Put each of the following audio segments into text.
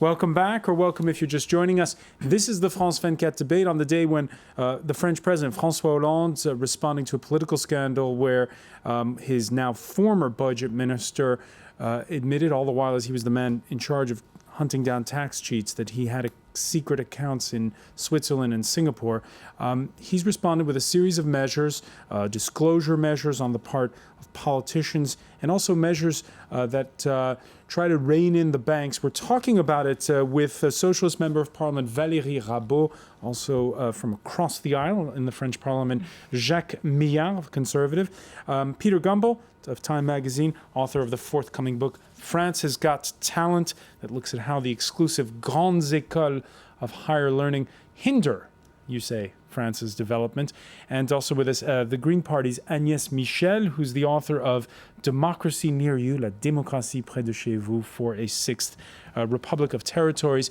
Welcome back, or welcome if you're just joining us. This is the France 24 debate on the day when the French president, François Hollande, responding to a political scandal where his now former budget minister admitted all the while, as he was the man in charge of hunting down tax cheats, that he had secret accounts in Switzerland and Singapore. He's responded with a series of measures, disclosure measures on the part of politicians, and also measures that try to rein in the banks. We're talking about it with a Socialist Member of Parliament, Valérie Rabault, also from across the aisle in the French Parliament, Jacques, Myard, Conservative, Peter Gumbel of Time magazine, author of the forthcoming book, France Has Got Talent, that looks at how the exclusive grandes écoles of higher learning hinder, you say, France's development. And also with us, the Green Party's Agnès MICHEL, who's the author of Democracy Near You, La démocratie, près, chez, vous, for a sixth Republic of Territories.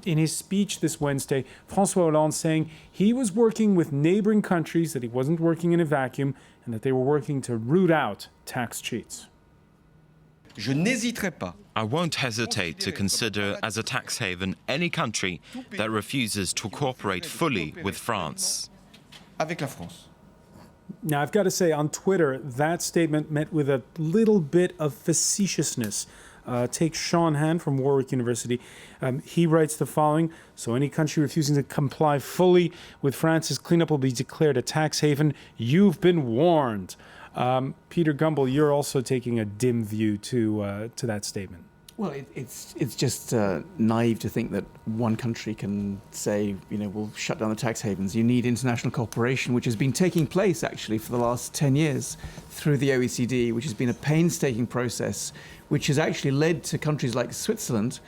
In his speech this Wednesday, François Hollande saying he was working with neighboring countries, that he wasn't working in a vacuum, and that they were working to root out tax cheats. Je n'hésiterai pas. I won't hesitate to consider as a tax haven any country that refuses to cooperate fully with France. Avec la France. Now, I've got to say, on Twitter, that statement met with a little bit of facetiousness. Take Sean Han from Warwick University. He writes the following: so any country refusing to comply fully with France's cleanup will be declared a tax haven. You've been warned. Peter Gumbel, you're also taking a dim view to that statement. Well, it's just naive to think that one country can say, we'll shut down the tax havens. You need international cooperation, which has been taking place, actually, for the last 10 years through the OECD, which has been a painstaking process, which has actually led to countries like Switzerland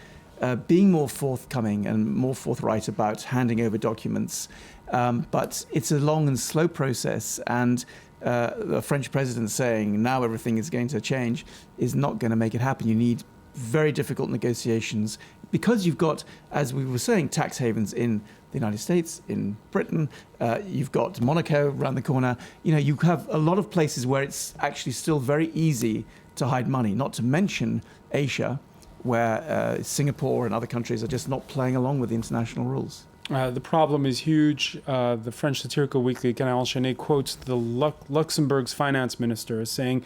being more forthcoming and more forthright about handing over documents. But it's a long and slow process, and the French president saying now everything is going to change is not going to make it happen. You need very difficult negotiations because you've got, as we were saying, tax havens in the United States, in Britain. You've got Monaco around the corner. You have a lot of places where it's actually still very easy to hide money, not to mention Asia, where Singapore and other countries are just not playing along with the international rules. The problem is huge. The French satirical weekly Canal Enchaîné quotes the Luxembourg's finance minister as saying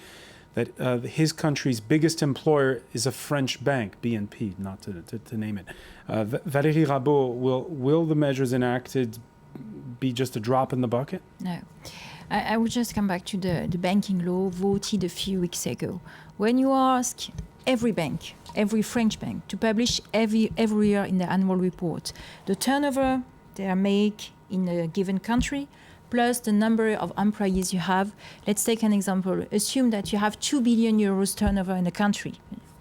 that his country's biggest employer is a French bank, BNP, not to name it. Valérie Rabault, will the measures enacted be just a drop in the bucket? No. I would just come back to the banking law voted a few weeks ago. When you ask every bank, every French bank, to publish every year in the annual report the turnover they make in a given country, plus the number of employees you have. Let's take an example. Assume that you have 2 billion euros turnover in a country,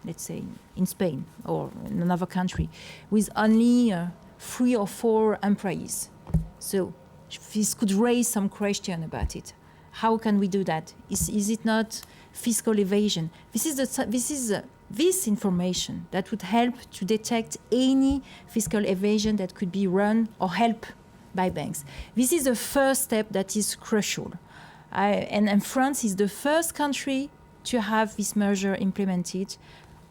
let's say in Spain or in another country, with only 3 or 4 employees. So this could raise some question about it. How can we do that? Is it not fiscal evasion? This is this information that would help to detect any fiscal evasion that could be run or help by banks. This is the first step that is crucial. And France is the first country to have this measure implemented,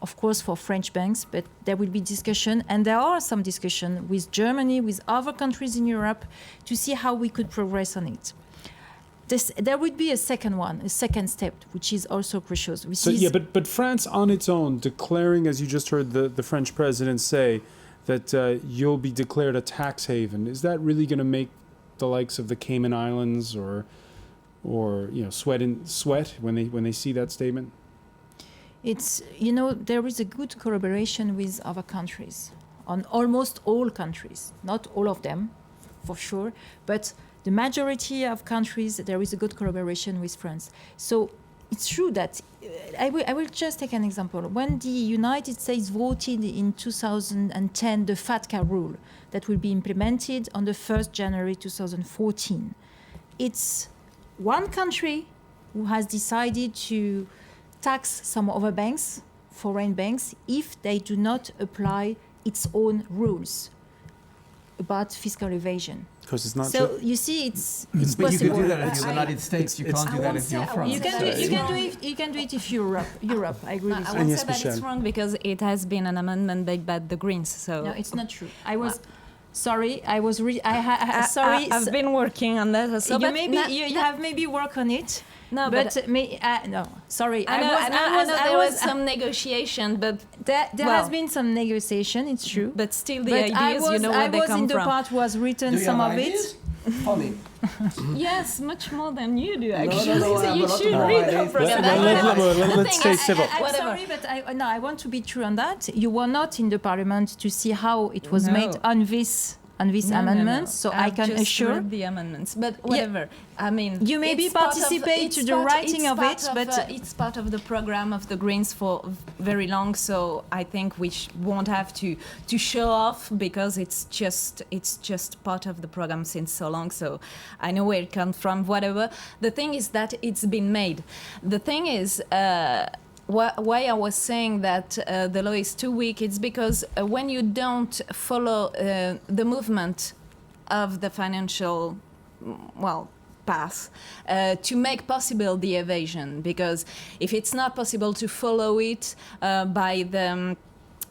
of course, for French banks, but there will be discussion, and there are some discussion with Germany, with other countries in Europe, to see how we could progress on it. There would be a second step, which is also crucial. But France on its own, declaring, as you just heard the French president say, that you'll be declared a tax haven, is that really going to make the likes of the Cayman Islands or sweat when they see that statement? It's there is a good collaboration with other countries on almost all countries, not all of them, for sure, but the majority of countries there is a good collaboration with France. So it's true that I will just take an example. When the United States voted in 2010 the FATCA rule that will be implemented on the 1st January 2014, it's one country who has decided to tax some other banks, foreign banks, if they do not apply its own rules. about fiscal evasion. Because it's not. So you see, it's But you possible. can do that in the United States. You can't do that if you're France. You can do it if you're Europe. I agree with I you. won't Agnès say that it's Michel. wrong because it has been an amendment made by the Greens. So No, it's not true. I was sorry. I've been working on that. So, you but maybe no, you no, have maybe work on it. no, But but no, sorry. I know there was some negotiation, but there well, has been some negotiation. It's true. but still the But ideas, I you know where they was come in the from. part who has written some of it. Funny. Yes, much more than you do no, actually. no, I so have you a lot should of read ideas, the but- program. Let's stay civil. I'm Whatever. sorry, but I want to be true on that. You were not in the parliament to see how it was No. made on this amendment, so I I've can just assure. read the amendments, but whatever. I mean, You maybe it's part of- participate it's to the part- writing it's of part it, but it's part of the program of the Greens for very long. So I think we won't have to show off because it's just part of the program since so long. So I know where it comes from. Whatever. The thing is that it's been made. The thing is. Why I was saying that the law is too weak, it's because when you don't follow the movement of the financial, path to make possible the evasion, because if it's not possible to follow it by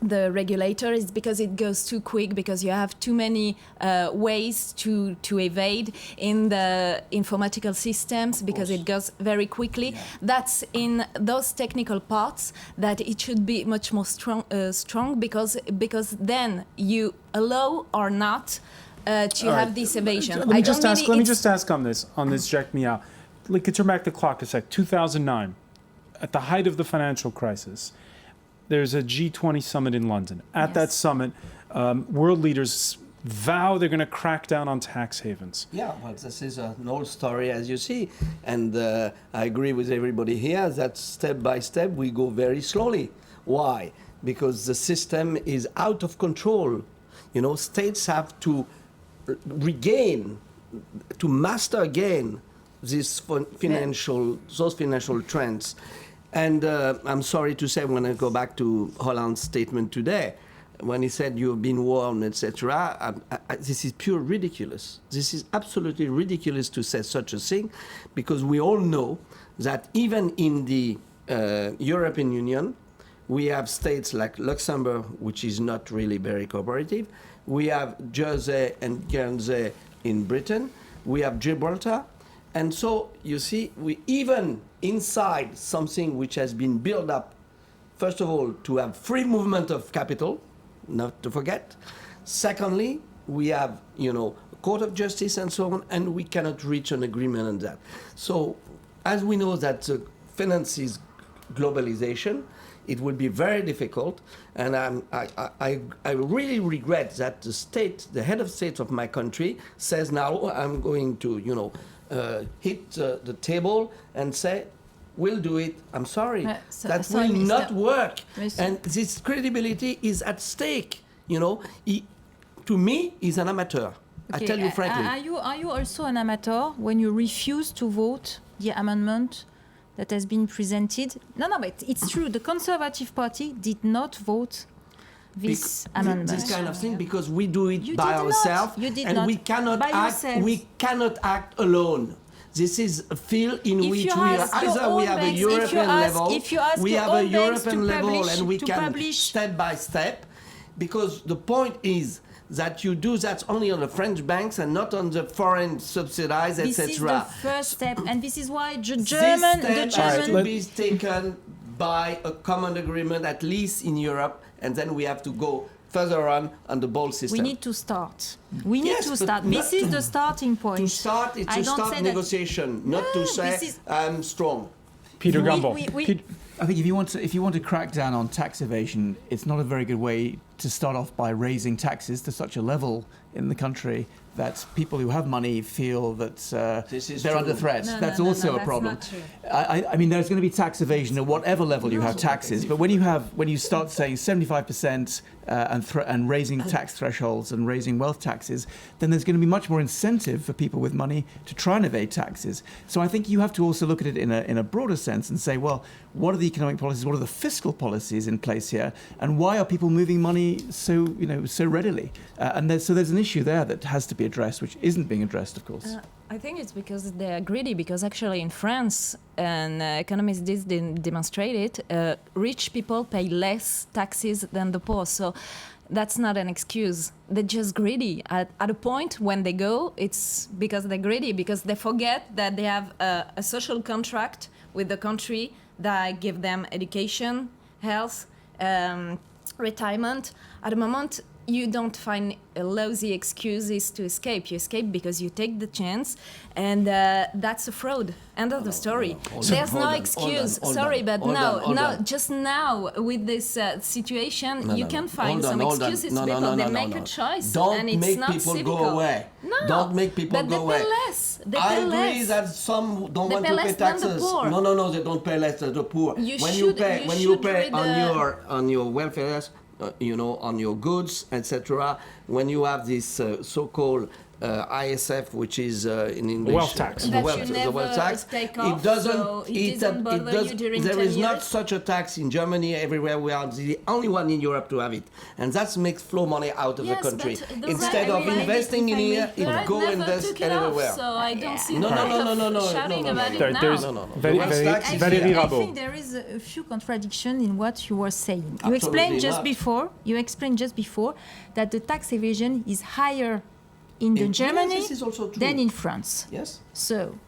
the regulator, is because it goes too quick, because you have too many ways to evade in the informatical systems, because it goes very quickly. Yeah. That's in those technical parts that it should be much more strong because then you allow or not to have this evasion. Let me just ask on this, Jacques Myard. Like, turn back the clock a sec. 2009, at the height of the financial crisis, there's a G20 summit in London. At that summit, world leaders vow they're going to crack down on tax havens. Yeah, well, this is an old story, as you see. And I agree with everybody here that step by step we go very slowly. Why? Because the system is out of control. You know, states have to master again those financial trends. And I'm sorry to say, when I go back to Hollande's statement today, when he said you've been warned, etc., this is pure ridiculous. This is absolutely ridiculous to say such a thing, because we all know that even in the European Union, we have states like Luxembourg, which is not really very cooperative. We have Jersey and Guernsey in Britain. We have Gibraltar. And so, you see, we even inside something which has been built up, first of all, to have free movement of capital, not to forget. Secondly, we have, Court of Justice and so on, and we cannot reach an agreement on that. So, as we know that finance is globalization, it will be very difficult, and I really regret that the head of state of my country says now I'm going to, hit the table and say, we'll do it. I'm sorry. That will not work. And this credibility is at stake. To me, he's an amateur. Okay. I tell you frankly. Are you also an amateur when you refuse to vote the amendment that has been presented? No, but it's true. The Conservative Party did not vote this amendment. This kind of thing, because we do it You by did ourselves, not. You did and not. we cannot By act. yourselves. We cannot act alone. This is a field in If which you we ask are your either own we have a banks- European level, if you ask we your have a own banks to European level, publish- and we to can publish- step by step, because the point is that you do that only on the French banks and not on the foreign subsidized, This is the etc. first step, and this is why the This German, step has to be taken by a common agreement, at least in Europe, and then we have to go further on the ball system. We need to start. We need Yes, to but start. not This is the starting point. To start, it's I to don't start say that- negotiation, not to say this is- I'm strong. Peter Gumbel. I think if you want to crack down on tax evasion, it's not a very good way to start off by raising taxes to such a level in the country that people who have money feel that they're under threat. That's also a problem. That's not true. I mean, there's going to be tax evasion at whatever level you have taxes, but when you start saying 75% and raising tax thresholds and raising wealth taxes, then there's going to be much more incentive for people with money to try and evade taxes. So I think you have to also look at it in a broader sense and say, well, what are the economic policies, what are the fiscal policies in place here, and why are people moving money money so readily, and there's an issue there that has to be addressed, which isn't being addressed, of course. I think it's because they're greedy, because actually in France, and economists did demonstrate it, rich people pay less taxes than the poor. So that's not an excuse. They're just greedy. At a point when they go, it's because they're greedy, because they forget that they have a social contract with the country that give them education, health, retirement. At the moment, you don't find lousy excuses to escape. You escape because you take the chance, and that's a fraud. End of the story. There's no excuse. Sorry, but just now with this situation, you can find some excuses. People they make a choice, and it's make not people civical. go away. No, don't make people but go away. They pay less. They I pay agree less. that some don't They want pay to less pay than the taxes. poor. No, they don't pay less than the poor. When you should pay read on your welfare, on your goods, etc. When you have this so-called ISF, which is in English wealth tax. That you never take off, it doesn't. so it doesn't bother you during There 10 is not years? such a tax in Germany. Everywhere we are the only one in Europe to have it, and that makes flow money out of the Yes, country. but the Instead of investing in here, But I it go never invest took it everywhere. off, so I don't see No, the no, point no, of no, no, shouting no, no, about no. it now. There's Valérie I Rabault. think there is a few contradictions in what you were saying. You Absolutely explained just not. before. You explained just before that the tax evasion is higher in Yes, Germany this is also true. than in France. Yes. So,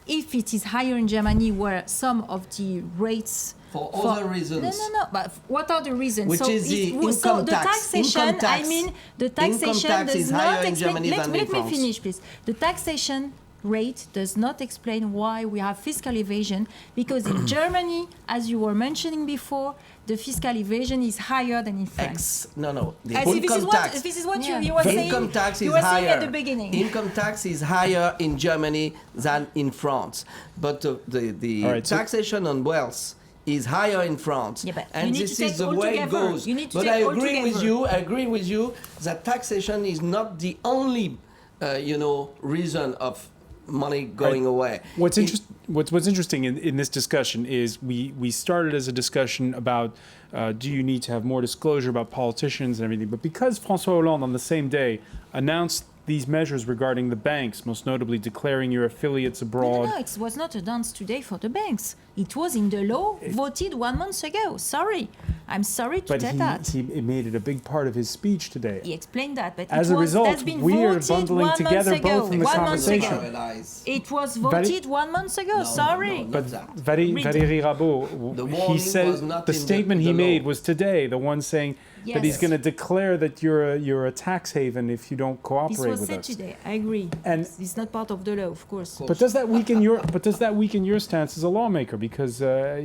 if it is higher in Germany, where some of the rates For other reasons. No. But what are the reasons? Which is the so income the tax. taxation. Income tax. I mean, the Income taxation tax does is not higher in explain. Germany than in Let me France. finish, please. The taxation rate does not explain why we have fiscal evasion, because in Germany, as you were mentioning before, the fiscal evasion is higher than in France. No. The As if income tax. This is what Yeah. you were saying. Income tax you is were saying higher. at the beginning. Income tax is higher in Germany than in France, but the All right, so- taxation on wealth is higher in France, Yeah, but you and need this to is take the all way it together. goes. You need to But take I all agree with together. you. I agree with you that taxation is not the only, reason of money going away. What's interesting in this discussion is we started as a discussion about do you need to have more disclosure about politicians and everything, but because François Hollande on the same day announced these measures regarding the banks, most notably declaring your affiliates abroad. No, it was not announced today for the banks. It was in the law voted 1 month ago. Sorry. I'm sorry to But tell that. he made it a big part of his speech today. He explained that, but As it a was, result, that's been we are voted bundling 1 month together ago. both in the 1 month conversation. ago. It was voted 1 month ago. Sorry. But that. Valérie Rabault, The he warning was said not the in statement the he law. made was today, the one saying that he's Yes. going to declare that you're a tax haven if you don't This cooperate was with said us. today. I agree. And- It's not part of the law, of course. But does that weaken your stance as a lawmaker? Because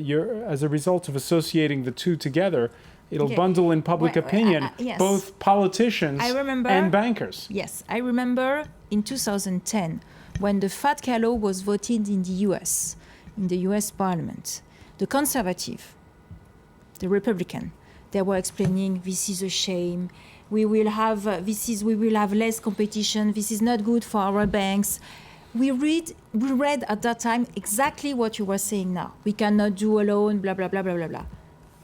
you're, as a result of associating the two together, it'll Okay. bundle in public Well, opinion yes. both politicians I remember- and bankers. Yes, I remember in 2010 when the FATCA law was voted in the US, in the US Parliament. The conservative, the Republican, they were explaining this is a shame. We will have less competition. This is not good for our banks. We read at that time exactly what you were saying now. We cannot do alone. Blah blah blah blah blah blah.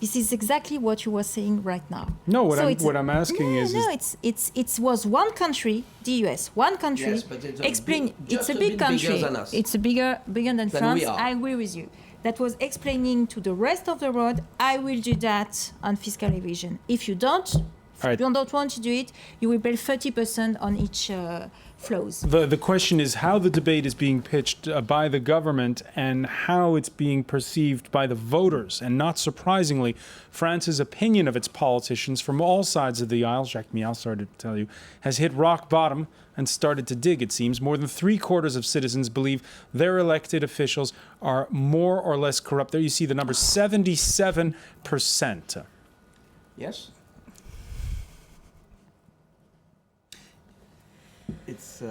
This is exactly what you were saying right now. No, So it's- what I'm asking no, is it was one country, the US, one country. Yes, but it's a explain. big- It's just a a big bit country. bigger than us. It's a bigger than France. we are. I agree with you. That was explaining to the rest of the world, I will do that on fiscal evasion. If you don't, right. you don't want to do it, you will pay 30% on each flows. The question is how the debate is being pitched by the government and how it's being perceived by the voters. And not surprisingly, France's opinion of its politicians from all sides of the aisle, Jacques Myard started to tell you, has hit rock bottom and started to dig, it seems. More than 3/4 of citizens believe their elected officials are more or less corrupt. There you see the number, 77%. Yes. It's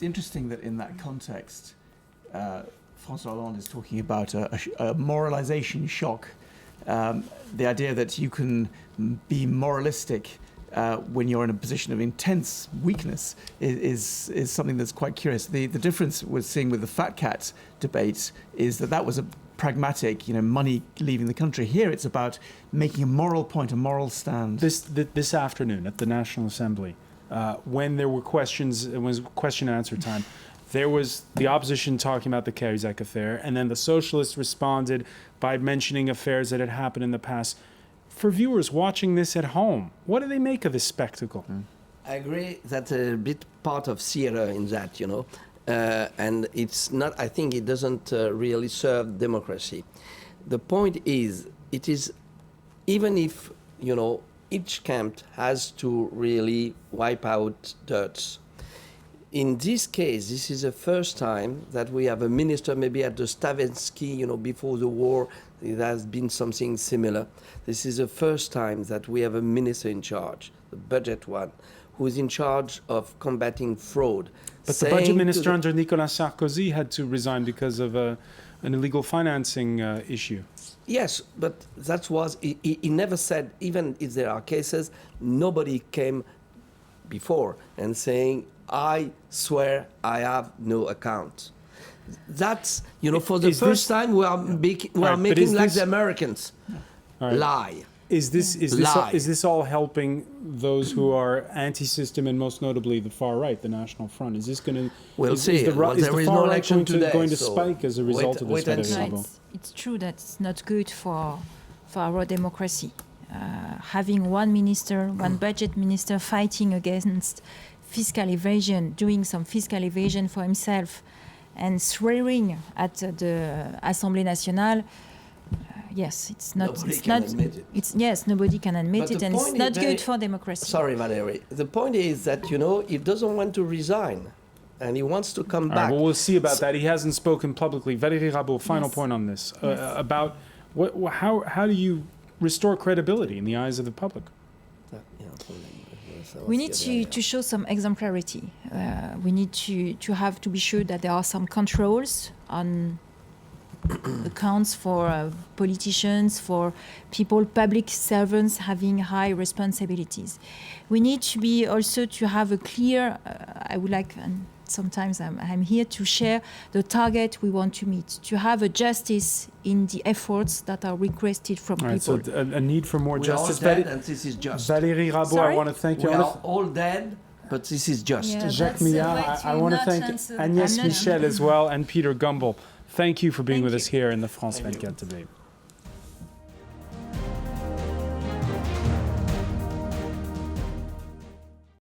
interesting that in that context, François Hollande is talking about a moralization shock. The idea that you can be moralistic when you're in a position of intense weakness is something that's quite curious. The difference we're seeing with the fat cat debate is that was a pragmatic, money leaving the country. Here it's about making a moral point, a moral stand. This afternoon at the National Assembly, when there were questions, it was question and answer time, there was the opposition talking about the Cahuzac affair, and then the Socialists responded by mentioning affairs that had happened in the past. For viewers watching this at home, what do they make of this spectacle? I agree that's a bit part of theater in that, and it's not, I think it doesn't really serve democracy. The point is, it is, even if, each camp has to really wipe out dirt. In this case, this is the first time that we have a minister, maybe at the Stavensky, before the war, it has been something similar. This is the first time that we have a minister in charge, the budget one, who is in charge of combating fraud. But the budget minister under Nicolas Sarkozy had to resign because of an illegal financing issue. Yes, but that was, he never said, even if there are cases, nobody came before and saying, I swear I have no account. That's, for the first time we are making like the Americans lie. Is this all helping those who are anti-system and most notably the far right, the National Front? Is this going to? We'll see. Is the no far right election going to so spike as a result of this? No, it's true that it's not good for our democracy. Having one minister, one budget minister fighting against fiscal evasion, doing some fiscal evasion for himself, and swearing at the Assemblée Nationale. Yes, it's not. Nobody can admit it. Yes, nobody can admit it, and it's not good for democracy. Sorry, Valérie. The point is that he doesn't want to resign, and he wants to come back. Well, we'll see about that. He hasn't spoken publicly. Valérie Rabault, final point on this about how do you restore credibility in the eyes of the public? We need to show some exemplarity. We need to be sure that there are some controls on accounts for politicians, for people, public servants having high responsibilities. We need to be also to have a clear, I would like, and sometimes I'm here to share the target we want to meet, to have a justice in the efforts that are requested from people. So a need for more justice. We're all dead, and this is just. Valérie Rabault, Sorry? I want to thank you. We are all dead, but this is just. Yeah, Jacques, Myard, I want to thank Agnès MICHEL as well, and Peter Gumbel. Thank you for being with us here in the France 24 debate.